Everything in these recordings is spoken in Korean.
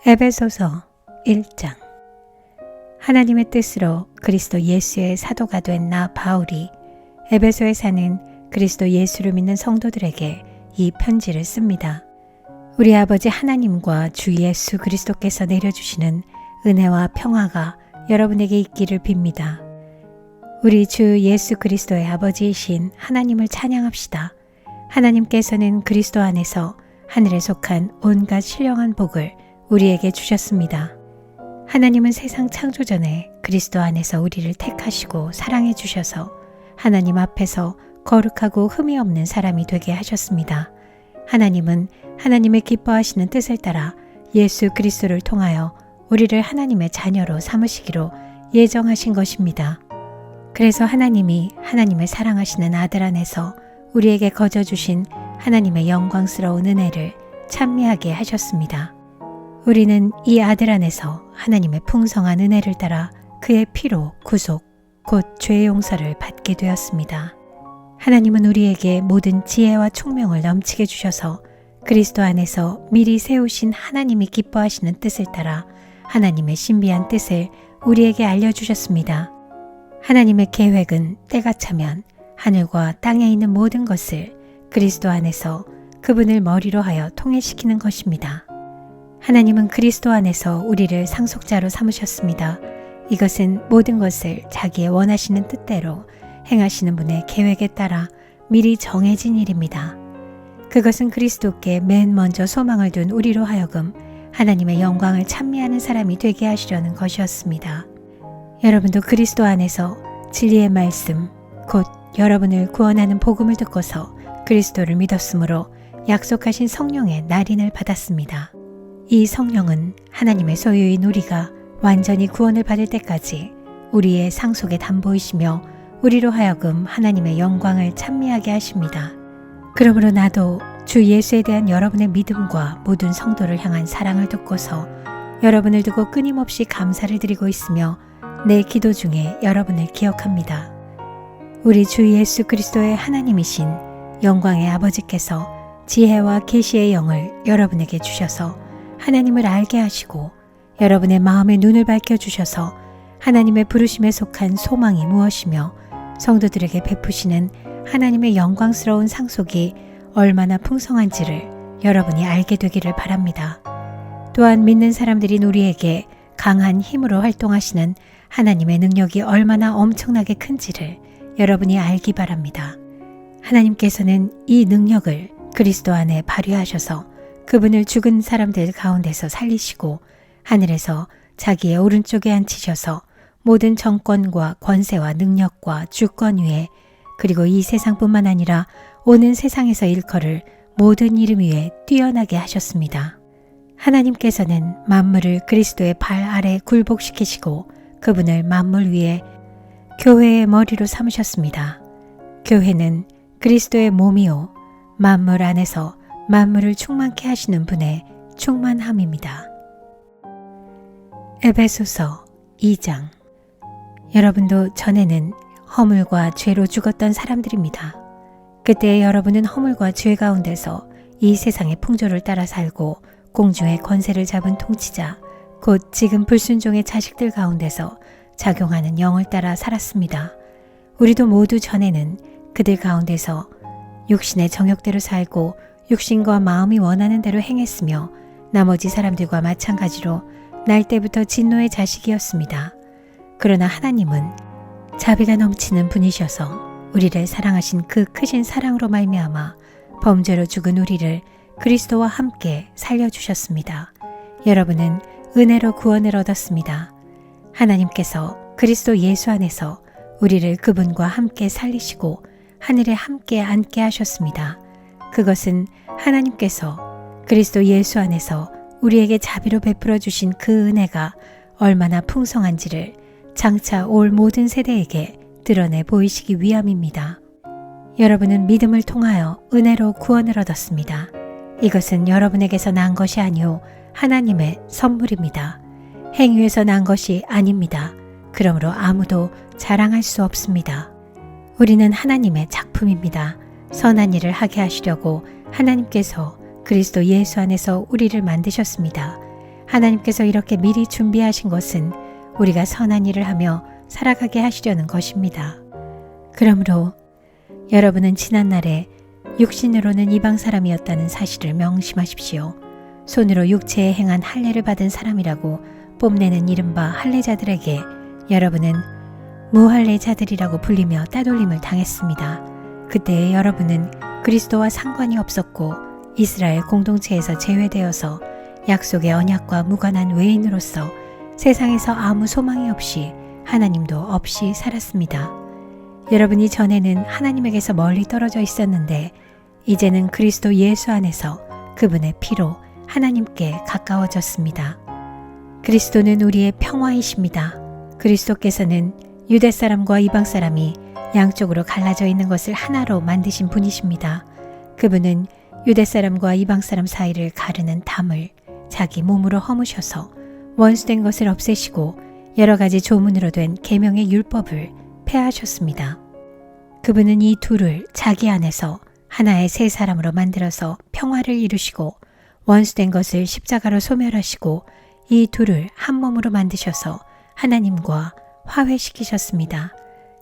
에베소서 1장. 하나님의 뜻으로 그리스도 예수의 사도가 된 나 바울이 에베소에 사는 그리스도 예수를 믿는 성도들에게 이 편지를 씁니다. 우리 아버지 하나님과 주 예수 그리스도께서 내려주시는 은혜와 평화가 여러분에게 있기를 빕니다. 우리 주 예수 그리스도의 아버지이신 하나님을 찬양합시다. 하나님께서는 그리스도 안에서 하늘에 속한 온갖 신령한 복을 우리에게 주셨습니다. 하나님은 세상 창조 전에 그리스도 안에서 우리를 택하시고 사랑해 주셔서 하나님 앞에서 거룩하고 흠이 없는 사람이 되게 하셨습니다. 하나님은 하나님의 기뻐하시는 뜻을 따라 예수 그리스도를 통하여 우리를 하나님의 자녀로 삼으시기로 예정하신 것입니다. 그래서 하나님이 하나님을 사랑하시는 아들 안에서 우리에게 거저 주신 하나님의 영광스러운 은혜를 찬미하게 하셨습니다. 우리는 이 아들 안에서 하나님의 풍성한 은혜를 따라 그의 피로 구속, 곧 죄 용서를 받게 되었습니다. 하나님은 우리에게 모든 지혜와 총명을 넘치게 주셔서 그리스도 안에서 미리 세우신 하나님이 기뻐하시는 뜻을 따라 하나님의 신비한 뜻을 우리에게 알려주셨습니다. 하나님의 계획은 때가 차면 하늘과 땅에 있는 모든 것을 그리스도 안에서 그분을 머리로 하여 통일시키는 것입니다. 하나님은 그리스도 안에서 우리를 상속자로 삼으셨습니다. 이것은 모든 것을 자기의 원하시는 뜻대로 행하시는 분의 계획에 따라 미리 정해진 일입니다. 그것은 그리스도께 맨 먼저 소망을 둔 우리로 하여금 하나님의 영광을 찬미하는 사람이 되게 하시려는 것이었습니다. 여러분도 그리스도 안에서 진리의 말씀, 곧 여러분을 구원하는 복음을 듣고서 그리스도를 믿었으므로 약속하신 성령의 날인을 받았습니다. 이 성령은 하나님의 소유인 우리가 완전히 구원을 받을 때까지 우리의 상속의 담보이시며 우리로 하여금 하나님의 영광을 찬미하게 하십니다. 그러므로 나도 주 예수에 대한 여러분의 믿음과 모든 성도를 향한 사랑을 듣고서 여러분을 두고 끊임없이 감사를 드리고 있으며 내 기도 중에 여러분을 기억합니다. 우리 주 예수 그리스도의 하나님이신 영광의 아버지께서 지혜와 계시의 영을 여러분에게 주셔서 하나님을 알게 하시고 여러분의 마음의 눈을 밝혀주셔서 하나님의 부르심에 속한 소망이 무엇이며 성도들에게 베푸시는 하나님의 영광스러운 상속이 얼마나 풍성한지를 여러분이 알게 되기를 바랍니다. 또한 믿는 사람들인 우리에게 강한 힘으로 활동하시는 하나님의 능력이 얼마나 엄청나게 큰지를 여러분이 알기 바랍니다. 하나님께서는 이 능력을 그리스도 안에 발휘하셔서 그분을 죽은 사람들 가운데서 살리시고 하늘에서 자기의 오른쪽에 앉히셔서 모든 정권과 권세와 능력과 주권 위에 그리고 이 세상뿐만 아니라 오는 세상에서 일컬을 모든 이름 위에 뛰어나게 하셨습니다. 하나님께서는 만물을 그리스도의 발 아래 굴복시키시고 그분을 만물 위에 교회의 머리로 삼으셨습니다. 교회는 그리스도의 몸이요 만물 안에서 만물을 충만케 하시는 분의 충만함입니다. 에베소서 2장. 여러분도 전에는 허물과 죄로 죽었던 사람들입니다. 그때 여러분은 허물과 죄 가운데서 이 세상의 풍조를 따라 살고 공중의 권세를 잡은 통치자, 곧 지금 불순종의 자식들 가운데서 작용하는 영을 따라 살았습니다. 우리도 모두 전에는 그들 가운데서 육신의 정욕대로 살고 육신과 마음이 원하는 대로 행했으며 나머지 사람들과 마찬가지로 날 때부터 진노의 자식이었습니다. 그러나 하나님은 자비가 넘치는 분이셔서 우리를 사랑하신 그 크신 사랑으로 말미암아 범죄로 죽은 우리를 그리스도와 함께 살려주셨습니다. 여러분은 은혜로 구원을 얻었습니다. 하나님께서 그리스도 예수 안에서 우리를 그분과 함께 살리시고 하늘에 함께 앉게 하셨습니다. 그것은 하나님께서 그리스도 예수 안에서 우리에게 자비로 베풀어 주신 그 은혜가 얼마나 풍성한지를 장차 올 모든 세대에게 드러내 보이시기 위함입니다. 여러분은 믿음을 통하여 은혜로 구원을 얻었습니다. 이것은 여러분에게서 난 것이 아니오 하나님의 선물입니다. 행위에서 난 것이 아닙니다. 그러므로 아무도 자랑할 수 없습니다. 우리는 하나님의 작품입니다. 선한 일을 하게 하시려고 하나님께서 그리스도 예수 안에서 우리를 만드셨습니다. 하나님께서 이렇게 미리 준비하신 것은 우리가 선한 일을 하며 살아가게 하시려는 것입니다. 그러므로 여러분은 지난날에 육신으로는 이방 사람이었다는 사실을 명심하십시오. 손으로 육체에 행한 할례를 받은 사람이라고 뽐내는 이른바 할례자들에게 여러분은 무할례자들이라고 불리며 따돌림을 당했습니다. 그때의 여러분은 그리스도와 상관이 없었고 이스라엘 공동체에서 제외되어서 약속의 언약과 무관한 외인으로서 세상에서 아무 소망이 없이 하나님도 없이 살았습니다. 여러분이 전에는 하나님에게서 멀리 떨어져 있었는데 이제는 그리스도 예수 안에서 그분의 피로 하나님께 가까워졌습니다. 그리스도는 우리의 평화이십니다. 그리스도께서는 유대 사람과 이방 사람이 양쪽으로 갈라져 있는 것을 하나로 만드신 분이십니다. 그분은 유대 사람과 이방 사람 사이를 가르는 담을 자기 몸으로 허무셔서 원수된 것을 없애시고 여러 가지 조문으로 된 계명의 율법을 폐하셨습니다. 그분은 이 둘을 자기 안에서 하나의 새 사람으로 만들어서 평화를 이루시고 원수된 것을 십자가로 소멸하시고 이 둘을 한 몸으로 만드셔서 하나님과 화해시키셨습니다.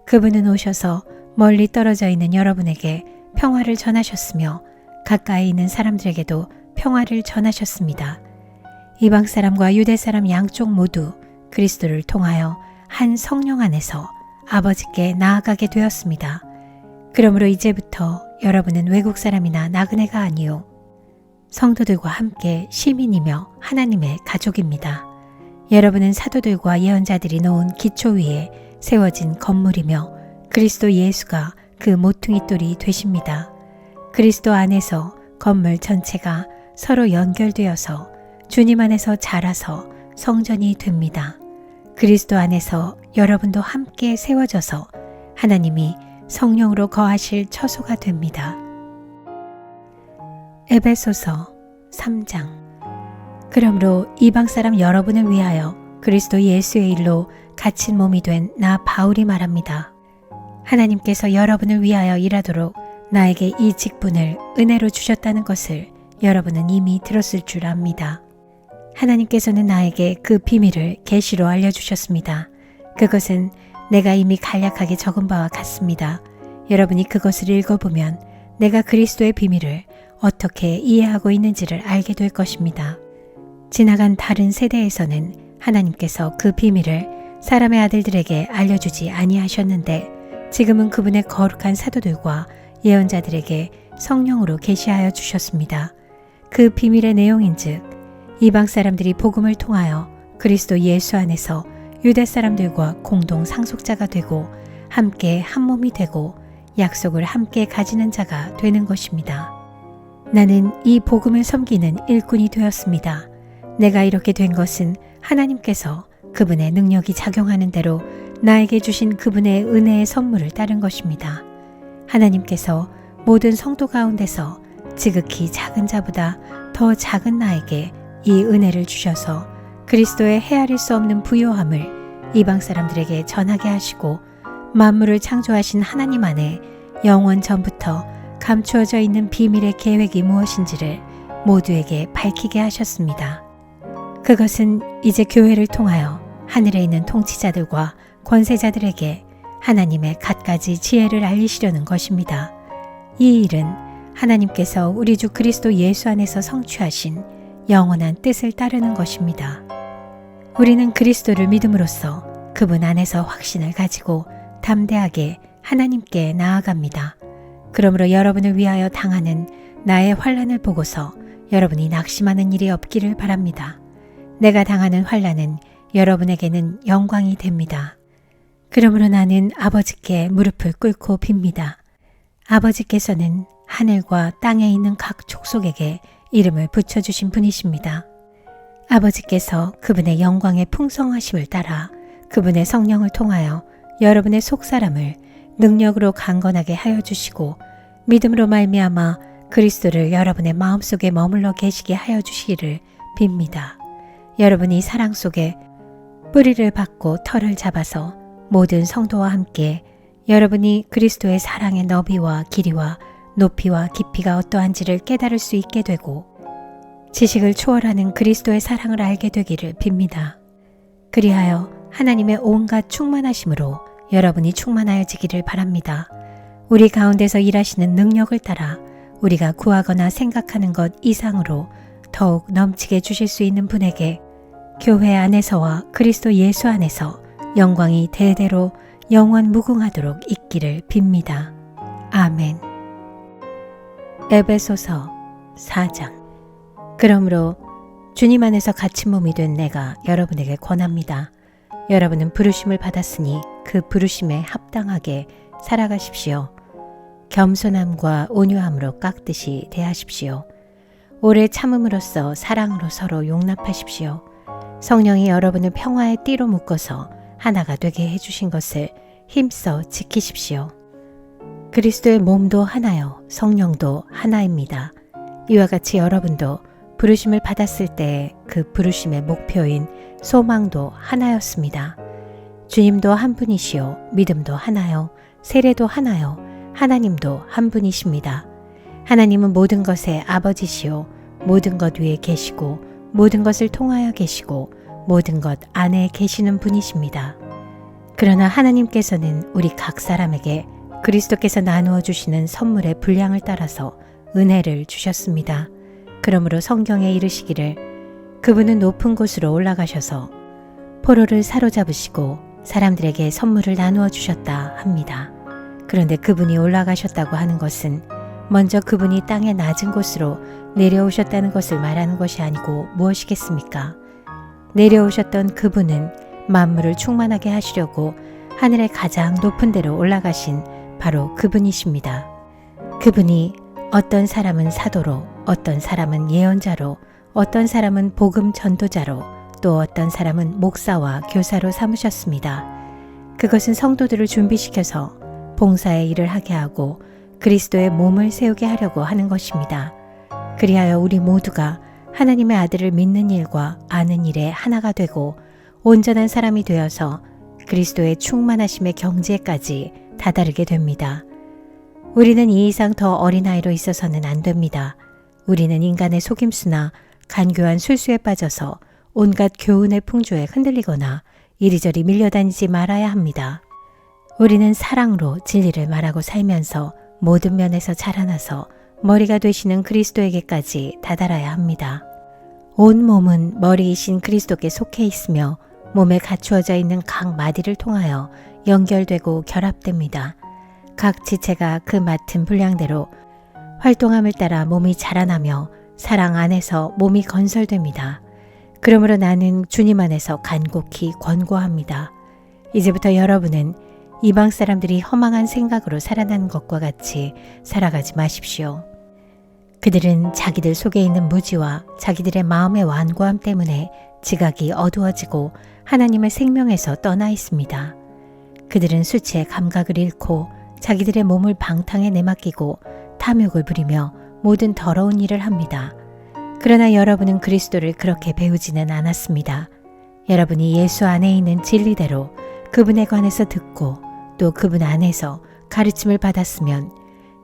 그분은 오셔서 멀리 떨어져 있는 여러분에게 평화를 전하셨으며 가까이 있는 사람들에게도 평화를 전하셨습니다. 이방 사람과 유대 사람 양쪽 모두 그리스도를 통하여 한 성령 안에서 아버지께 나아가게 되었습니다. 그러므로 이제부터 여러분은 외국 사람이나 나그네가 아니요 성도들과 함께 시민이며 하나님의 가족입니다. 여러분은 사도들과 예언자들이 놓은 기초 위에 세워진 건물이며 그리스도 예수가 그 모퉁이 돌이 되십니다. 그리스도 안에서 건물 전체가 서로 연결되어서 주님 안에서 자라서 성전이 됩니다. 그리스도 안에서 여러분도 함께 세워져서 하나님이 성령으로 거하실 처소가 됩니다. 에베소서 3장. 그러므로 이방 사람 여러분을 위하여 그리스도 예수의 일로 갇힌 몸이 된 나 바울이 말합니다. 하나님께서 여러분을 위하여 일하도록 나에게 이 직분을 은혜로 주셨다는 것을 여러분은 이미 들었을 줄 압니다. 하나님께서는 나에게 그 비밀을 계시로 알려주셨습니다. 그것은 내가 이미 간략하게 적은 바와 같습니다. 여러분이 그것을 읽어보면 내가 그리스도의 비밀을 어떻게 이해하고 있는지를 알게 될 것입니다. 지나간 다른 세대에서는 하나님께서 그 비밀을 사람의 아들들에게 알려주지 아니하셨는데 지금은 그분의 거룩한 사도들과 예언자들에게 성령으로 계시하여 주셨습니다. 그 비밀의 내용인즉 이방 사람들이 복음을 통하여 그리스도 예수 안에서 유대 사람들과 공동 상속자가 되고 함께 한 몸이 되고 약속을 함께 가지는 자가 되는 것입니다. 나는 이 복음을 섬기는 일꾼이 되었습니다. 내가 이렇게 된 것은 하나님께서 그분의 능력이 작용하는 대로 나에게 주신 그분의 은혜의 선물을 따른 것입니다. 하나님께서 모든 성도 가운데서 지극히 작은 자보다 더 작은 나에게 이 은혜를 주셔서 그리스도의 헤아릴 수 없는 부요함을 이방 사람들에게 전하게 하시고 만물을 창조하신 하나님 안에 영원 전부터 감추어져 있는 비밀의 계획이 무엇인지를 모두에게 밝히게 하셨습니다. 그것은 이제 교회를 통하여 하늘에 있는 통치자들과 권세자들에게 하나님의 갖가지 지혜를 알리시려는 것입니다. 이 일은 하나님께서 우리 주 그리스도 예수 안에서 성취하신 영원한 뜻을 따르는 것입니다. 우리는 그리스도를 믿음으로써 그분 안에서 확신을 가지고 담대하게 하나님께 나아갑니다. 그러므로 여러분을 위하여 당하는 나의 환난을 보고서 여러분이 낙심하는 일이 없기를 바랍니다. 내가 당하는 환난은 여러분에게는 영광이 됩니다. 그러므로 나는 아버지께 무릎을 꿇고 빕니다. 아버지께서는 하늘과 땅에 있는 각 족속에게 이름을 붙여주신 분이십니다. 아버지께서 그분의 영광의 풍성하심을 따라 그분의 성령을 통하여 여러분의 속사람을 능력으로 강건하게 하여 주시고 믿음으로 말미암아 그리스도를 여러분의 마음속에 머물러 계시게 하여 주시기를 빕니다. 여러분이 사랑 속에 뿌리를 받고 털을 잡아서 모든 성도와 함께 여러분이 그리스도의 사랑의 너비와 길이와 높이와 깊이가 어떠한지를 깨달을 수 있게 되고 지식을 초월하는 그리스도의 사랑을 알게 되기를 빕니다. 그리하여 하나님의 온갖 충만하심으로 여러분이 충만하여지기를 바랍니다. 우리 가운데서 일하시는 능력을 따라 우리가 구하거나 생각하는 것 이상으로 더욱 넘치게 주실 수 있는 분에게 교회 안에서와 그리스도 예수 안에서 영광이 대대로 영원 무궁하도록 있기를 빕니다. 아멘. 에베소서 4장. 그러므로 주님 안에서 갇힌 몸이 된 내가 여러분에게 권합니다. 여러분은 부르심을 받았으니 그 부르심에 합당하게 살아가십시오. 겸손함과 온유함으로 깎듯이 대하십시오. 오래 참음으로써 사랑으로 서로 용납하십시오. 성령이 여러분을 평화의 띠로 묶어서 하나가 되게 해주신 것을 힘써 지키십시오. 그리스도의 몸도 하나요, 성령도 하나입니다. 이와 같이 여러분도 부르심을 받았을 때 그 부르심의 목표인 소망도 하나였습니다. 주님도 한 분이시요, 믿음도 하나요, 세례도 하나요, 하나님도 한 분이십니다. 하나님은 모든 것의 아버지시요, 모든 것 위에 계시고 모든 것을 통하여 계시고 모든 것 안에 계시는 분이십니다. 그러나 하나님께서는 우리 각 사람에게 그리스도께서 나누어 주시는 선물의 분량을 따라서 은혜를 주셨습니다. 그러므로 성경에 이르시기를 그분은 높은 곳으로 올라가셔서 포로를 사로잡으시고 사람들에게 선물을 나누어 주셨다 합니다. 그런데 그분이 올라가셨다고 하는 것은 먼저 그분이 땅의 낮은 곳으로 내려오셨다는 것을 말하는 것이 아니고 무엇이겠습니까? 내려오셨던 그분은 만물을 충만하게 하시려고 하늘의 가장 높은 데로 올라가신 바로 그분이십니다. 그분이 어떤 사람은 사도로, 어떤 사람은 예언자로, 어떤 사람은 복음 전도자로, 또 어떤 사람은 목사와 교사로 삼으셨습니다. 그것은 성도들을 준비시켜서 봉사의 일을 하게 하고 그리스도의 몸을 세우게 하려고 하는 것입니다. 그리하여 우리 모두가 하나님의 아들을 믿는 일과 아는 일에 하나가 되고 온전한 사람이 되어서 그리스도의 충만하심의 경지에까지 다다르게 됩니다. 우리는 이 이상 더 어린아이로 있어서는 안 됩니다. 우리는 인간의 속임수나 간교한 술수에 빠져서 온갖 교훈의 풍조에 흔들리거나 이리저리 밀려다니지 말아야 합니다. 우리는 사랑으로 진리를 말하고 살면서 모든 면에서 자라나서 머리가 되시는 그리스도에게까지 다다라야 합니다. 온 몸은 머리이신 그리스도께 속해 있으며 몸에 갖추어져 있는 각 마디를 통하여 연결되고 결합됩니다. 각 지체가 그 맡은 분량대로 활동함을 따라 몸이 자라나며 사랑 안에서 몸이 건설됩니다. 그러므로 나는 주님 안에서 간곡히 권고합니다. 이제부터 여러분은 이방 사람들이 허망한 생각으로 살아나는 것과 같이 살아가지 마십시오. 그들은 자기들 속에 있는 무지와 자기들의 마음의 완고함 때문에 지각이 어두워지고 하나님의 생명에서 떠나 있습니다. 그들은 수치의 감각을 잃고 자기들의 몸을 방탕에 내맡기고 탐욕을 부리며 모든 더러운 일을 합니다. 그러나 여러분은 그리스도를 그렇게 배우지는 않았습니다. 여러분이 예수 안에 있는 진리대로 그분에 관해서 듣고 또 그분 안에서 가르침을 받았으면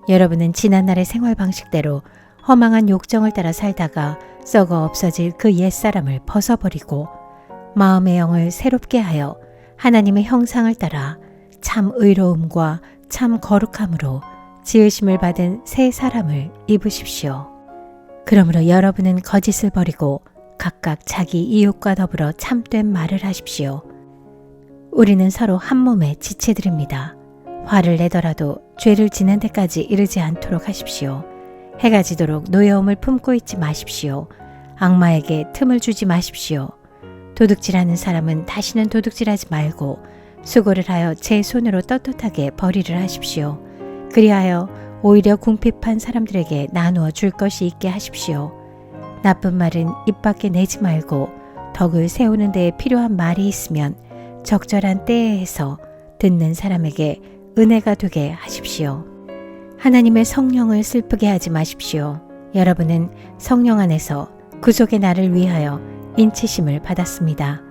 여러분은 지난날의 생활 방식대로 허망한 욕정을 따라 살다가 썩어 없어질 그 옛사람을 벗어버리고 마음의 영을 새롭게 하여 하나님의 형상을 따라 참 의로움과 참 거룩함으로 지으심을 받은 새 사람을 입으십시오. 그러므로 여러분은 거짓을 버리고 각각 자기 이웃과 더불어 참된 말을 하십시오. 우리는 서로 한 몸의 지체들입니다. 화를 내더라도 죄를 지는 데까지 이르지 않도록 하십시오. 해가 지도록 노여움을 품고 있지 마십시오. 악마에게 틈을 주지 마십시오. 도둑질하는 사람은 다시는 도둑질하지 말고 수고를 하여 제 손으로 떳떳하게 벌이를 하십시오. 그리하여 오히려 궁핍한 사람들에게 나누어 줄 것이 있게 하십시오. 나쁜 말은 입 밖에 내지 말고 덕을 세우는 데에 필요한 말이 있으면 적절한 때에 해서 듣는 사람에게 은혜가 되게 하십시오. 하나님의 성령을 슬프게 하지 마십시오. 여러분은 성령 안에서 구속의 날을 위하여 인치심을 받았습니다.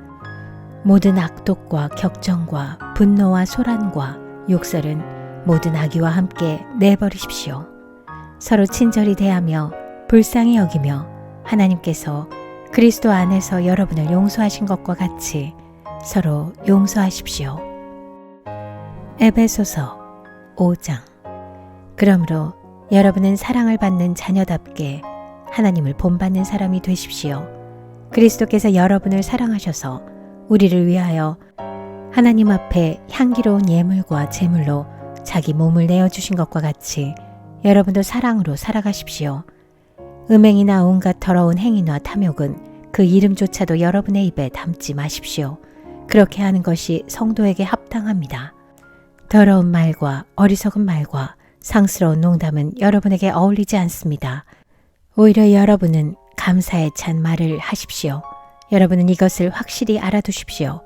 모든 악독과 격정과 분노와 소란과 욕설은 모든 악의와 함께 내버리십시오. 서로 친절히 대하며 불쌍히 여기며 하나님께서 그리스도 안에서 여러분을 용서하신 것과 같이 서로 용서하십시오. 에베소서 5장. 그러므로 여러분은 사랑을 받는 자녀답게 하나님을 본받는 사람이 되십시오. 그리스도께서 여러분을 사랑하셔서 우리를 위하여 하나님 앞에 향기로운 예물과 제물로 자기 몸을 내어주신 것과 같이 여러분도 사랑으로 살아가십시오. 음행이나 온갖 더러운 행위나 탐욕은 그 이름조차도 여러분의 입에 담지 마십시오. 그렇게 하는 것이 성도에게 합당합니다. 더러운 말과 어리석은 말과 상스러운 농담은 여러분에게 어울리지 않습니다. 오히려 여러분은 감사에 찬 말을 하십시오. 여러분은 이것을 확실히 알아두십시오.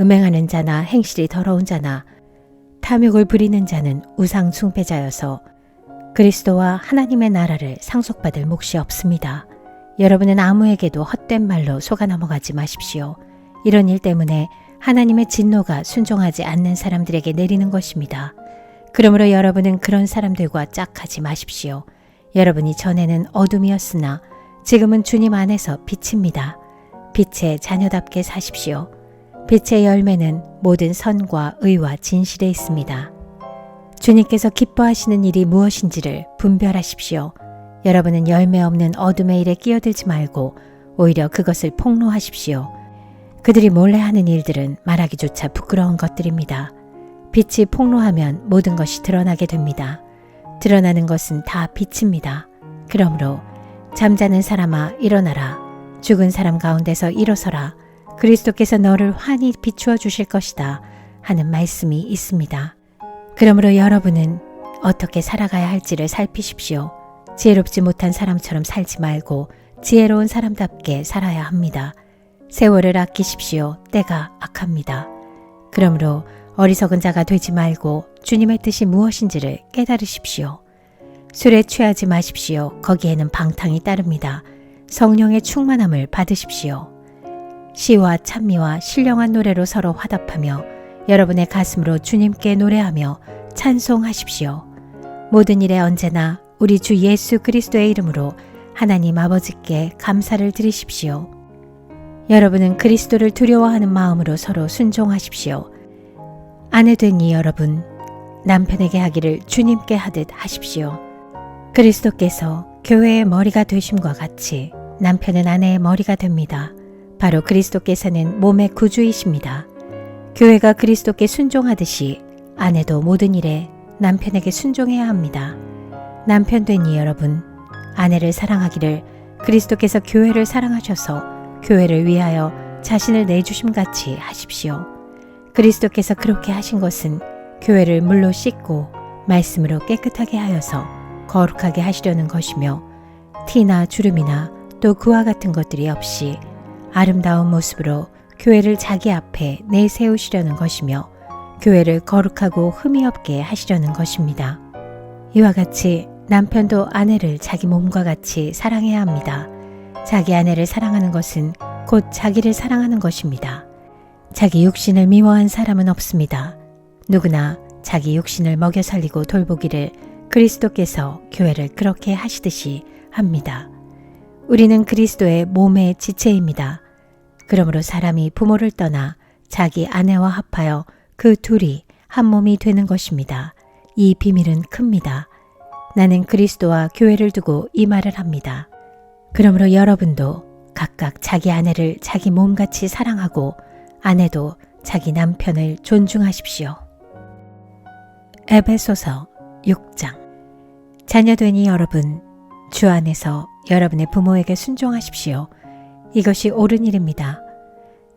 음행하는 자나 행실이 더러운 자나 탐욕을 부리는 자는 우상 숭배자여서 그리스도와 하나님의 나라를 상속받을 몫이 없습니다. 여러분은 아무에게도 헛된 말로 속아 넘어가지 마십시오. 이런 일 때문에 하나님의 진노가 순종하지 않는 사람들에게 내리는 것입니다. 그러므로 여러분은 그런 사람들과 짝하지 마십시오. 여러분이 전에는 어둠이었으나 지금은 주님 안에서 빛입니다. 빛의 자녀답게 사십시오. 빛의 열매는 모든 선과 의와 진실에 있습니다. 주님께서 기뻐하시는 일이 무엇인지를 분별하십시오. 여러분은 열매 없는 어둠의 일에 끼어들지 말고 오히려 그것을 폭로하십시오. 그들이 몰래 하는 일들은 말하기조차 부끄러운 것들입니다. 빛이 폭로하면 모든 것이 드러나게 됩니다. 드러나는 것은 다 빛입니다. 그러므로 잠자는 사람아 일어나라. 죽은 사람 가운데서 일어서라. 그리스도께서 너를 환히 비추어 주실 것이다 하는 말씀이 있습니다. 그러므로 여러분은 어떻게 살아가야 할지를 살피십시오. 지혜롭지 못한 사람처럼 살지 말고 지혜로운 사람답게 살아야 합니다. 세월을 아끼십시오. 때가 악합니다. 그러므로 어리석은 자가 되지 말고 주님의 뜻이 무엇인지를 깨달으십시오. 술에 취하지 마십시오. 거기에는 방탕이 따릅니다. 성령의 충만함을 받으십시오. 시와 찬미와 신령한 노래로 서로 화답하며 여러분의 가슴으로 주님께 노래하며 찬송하십시오. 모든 일에 언제나 우리 주 예수 그리스도의 이름으로 하나님 아버지께 감사를 드리십시오. 여러분은 그리스도를 두려워하는 마음으로 서로 순종하십시오. 아내된 이 여러분, 남편에게 하기를 주님께 하듯 하십시오. 그리스도께서 교회의 머리가 되심과 같이 남편은 아내의 머리가 됩니다. 바로 그리스도께서는 몸의 구주이십니다. 교회가 그리스도께 순종하듯이 아내도 모든 일에 남편에게 순종해야 합니다. 남편 된 이 여러분, 아내를 사랑하기를 그리스도께서 교회를 사랑하셔서 교회를 위하여 자신을 내주심같이 하십시오. 그리스도께서 그렇게 하신 것은 교회를 물로 씻고 말씀으로 깨끗하게 하여서 거룩하게 하시려는 것이며 티나 주름이나 또 그와 같은 것들이 없이 아름다운 모습으로 교회를 자기 앞에 내세우시려는 것이며 교회를 거룩하고 흠이 없게 하시려는 것입니다. 이와 같이 남편도 아내를 자기 몸과 같이 사랑해야 합니다. 자기 아내를 사랑하는 것은 곧 자기를 사랑하는 것입니다. 자기 육신을 미워한 사람은 없습니다. 누구나 자기 육신을 먹여 살리고 돌보기를 그리스도께서 교회를 그렇게 하시듯이 합니다. 우리는 그리스도의 몸의 지체입니다. 그러므로 사람이 부모를 떠나 자기 아내와 합하여 그 둘이 한 몸이 되는 것입니다. 이 비밀은 큽니다. 나는 그리스도와 교회를 두고 이 말을 합니다. 그러므로 여러분도 각각 자기 아내를 자기 몸같이 사랑하고 아내도 자기 남편을 존중하십시오. 에베소서 6장. 자녀되니 여러분, 주 안에서 여러분의 부모에게 순종하십시오. 이것이 옳은 일입니다.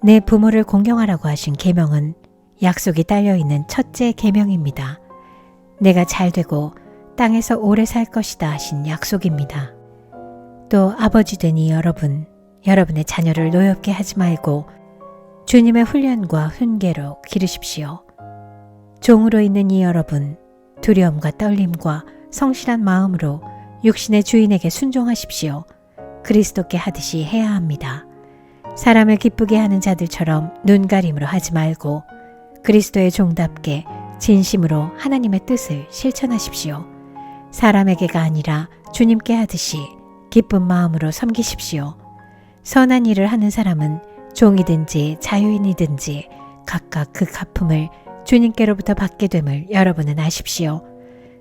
내 부모를 공경하라고 하신 계명은 약속이 딸려있는 첫째 계명입니다. 내가 잘되고 땅에서 오래 살 것이다 하신 약속입니다. 또 아버지 되니 여러분, 여러분의 자녀를 노엽게 하지 말고 주님의 훈련과 훈계로 기르십시오. 종으로 있는 이 여러분, 두려움과 떨림과 성실한 마음으로 육신의 주인에게 순종하십시오. 그리스도께 하듯이 해야 합니다. 사람을 기쁘게 하는 자들처럼 눈가림으로 하지 말고 그리스도의 종답게 진심으로 하나님의 뜻을 실천하십시오. 사람에게가 아니라 주님께 하듯이 기쁜 마음으로 섬기십시오. 선한 일을 하는 사람은 종이든지 자유인이든지 각각 그 갚음을 주님께로부터 받게 됨을 여러분은 아십시오.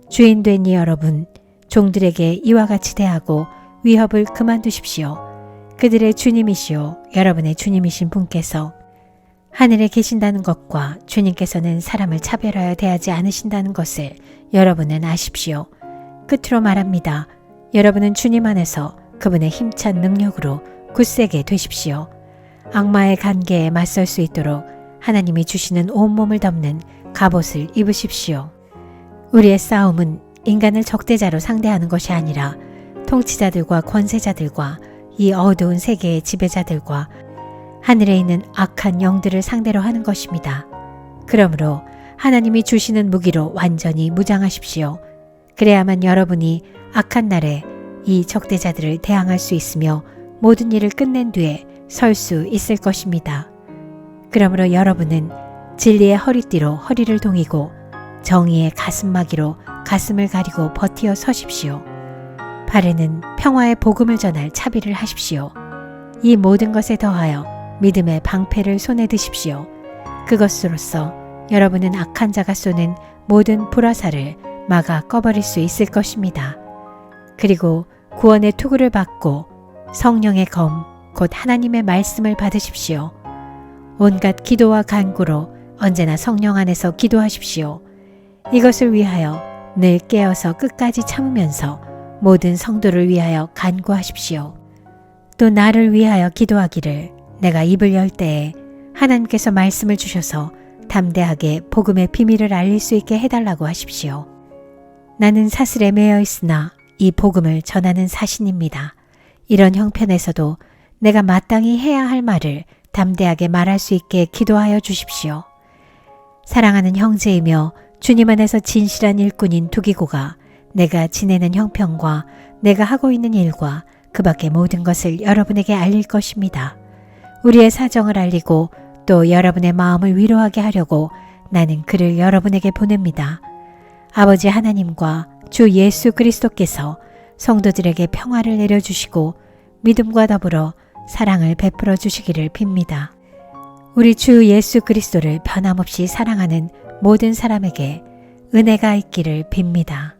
주인된 이 여러분, 종들에게 이와 같이 대하고 위협을 그만두십시오. 그들의 주님이시오 여러분의 주님이신 분께서 하늘에 계신다는 것과 주님께서는 사람을 차별하여 대하지 않으신다는 것을 여러분은 아십시오. 끝으로 말합니다. 여러분은 주님 안에서 그분의 힘찬 능력으로 굳세게 되십시오. 악마의 관계에 맞설 수 있도록 하나님이 주시는 온몸을 덮는 갑옷을 입으십시오. 우리의 싸움은 인간을 적대자로 상대하는 것이 아니라 통치자들과 권세자들과 이 어두운 세계의 지배자들과 하늘에 있는 악한 영들을 상대로 하는 것입니다. 그러므로 하나님이 주시는 무기로 완전히 무장하십시오. 그래야만 여러분이 악한 날에 이 적대자들을 대항할 수 있으며 모든 일을 끝낸 뒤에 설 수 있을 것입니다. 그러므로 여러분은 진리의 허리띠로 허리를 동이고 정의의 가슴막이로 가슴을 가리고 버티어 서십시오. 발에는 평화의 복음을 전할 차비를 하십시오. 이 모든 것에 더하여 믿음의 방패를 손에 드십시오. 그것으로써 여러분은 악한 자가 쏘는 모든 불화살을 막아 꺼버릴 수 있을 것입니다. 그리고 구원의 투구를 받고 성령의 검, 곧 하나님의 말씀을 받으십시오. 온갖 기도와 간구로 언제나 성령 안에서 기도하십시오. 이것을 위하여 늘 깨어서 끝까지 참으면서 모든 성도를 위하여 간구하십시오. 또 나를 위하여 기도하기를 내가 입을 열 때에 하나님께서 말씀을 주셔서 담대하게 복음의 비밀을 알릴 수 있게 해달라고 하십시오. 나는 사슬에 매여 있으나 이 복음을 전하는 사신입니다. 이런 형편에서도 내가 마땅히 해야 할 말을 담대하게 말할 수 있게 기도하여 주십시오. 사랑하는 형제이며 주님 안에서 진실한 일꾼인 두기고가 내가 지내는 형편과 내가 하고 있는 일과 그 밖의 모든 것을 여러분에게 알릴 것입니다. 우리의 사정을 알리고 또 여러분의 마음을 위로하게 하려고 나는 그를 여러분에게 보냅니다. 아버지 하나님과 주 예수 그리스도께서 성도들에게 평화를 내려주시고 믿음과 더불어 사랑을 베풀어 주시기를 빕니다. 우리 주 예수 그리스도를 변함없이 사랑하는 모든 사람에게 은혜가 있기를 빕니다.